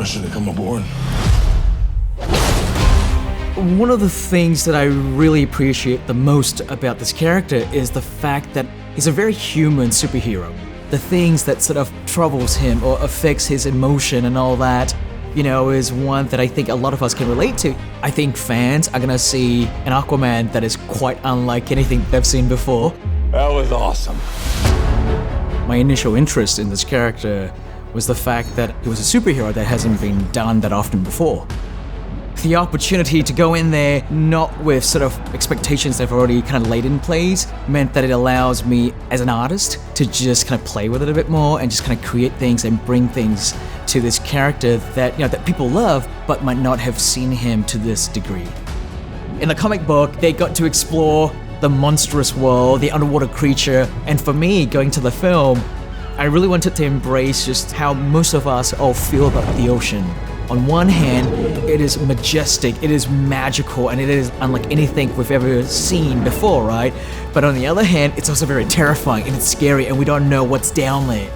pressure to come aboard. One of the things that I really appreciate the most about this character is the fact that he's a very human superhero. The things that sort of troubles him or affects his emotion and all that, is one that I think a lot of us can relate to. I think fans are gonna see an Aquaman that is quite unlike anything they've seen before. That was awesome. My initial interest in this character was the fact that he was a superhero that hasn't been done that often before. The opportunity to go in there not with sort of expectations they've already kind of laid in place meant that it allows me as an artist to just kind of play with it a bit more and just kind of create things and bring things to this character that that people love but might not have seen him to this degree. In the comic book, they got to explore the monstrous world, the underwater creature, and for me, going to the film, I really wanted to embrace just how most of us all feel about the ocean. On one hand, it is majestic, it is magical, and it is unlike anything we've ever seen before, right? But on the other hand, it's also very terrifying and it's scary and we don't know what's down there.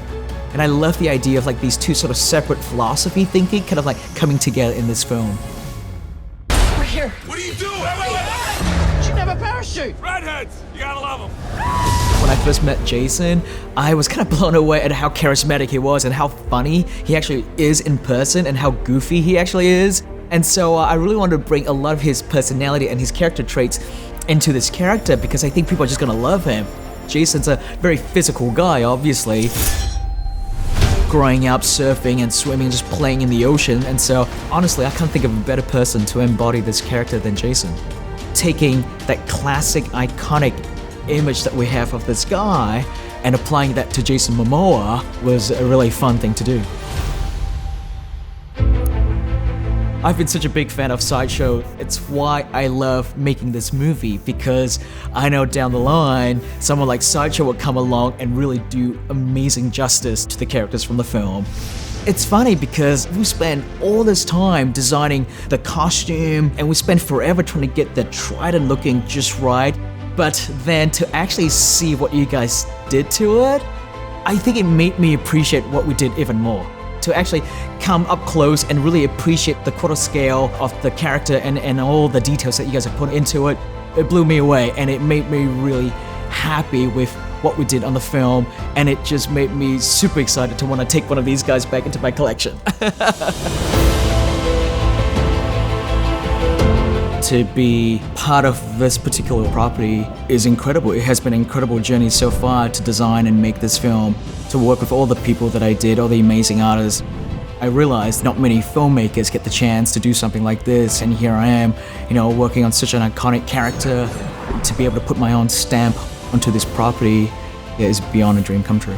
And I love the idea of like these two sort of separate philosophy thinking kind of like coming together in this film. We're here. What are you doing? You should have a parachute. Redheads! You gotta love them. When I first met Jason, I was kind of blown away at how charismatic he was and how funny he actually is in person and how goofy he actually is. And so I really wanted to bring a lot of his personality and his character traits into this character because I think people are just gonna love him. Jason's a very physical guy, obviously. Growing up, surfing and swimming, just playing in the ocean, and so honestly, I can't think of a better person to embody this character than Jason. Taking that classic, iconic image that we have of this guy and applying that to Jason Momoa was a really fun thing to do. I've been such a big fan of Sideshow. It's why I love making this movie, because I know down the line, someone like Sideshow will come along and really do amazing justice to the characters from the film. It's funny because we spend all this time designing the costume and we spend forever trying to get the Trident looking just right, but then to actually see what you guys did to it, I think it made me appreciate what we did even more. To actually come up close and really appreciate the quarter scale of the character and all the details that you guys have put into it, it blew me away and it made me really happy with what we did on the film, and it just made me super excited to want to take one of these guys back into my collection. To be part of this particular property is incredible. It has been an incredible journey so far to design and make this film, to work with all the people that I did, all the amazing artists. I realized not many filmmakers get the chance to do something like this, and here I am, working on such an iconic character. To be able to put my own stamp onto this property is beyond a dream come true.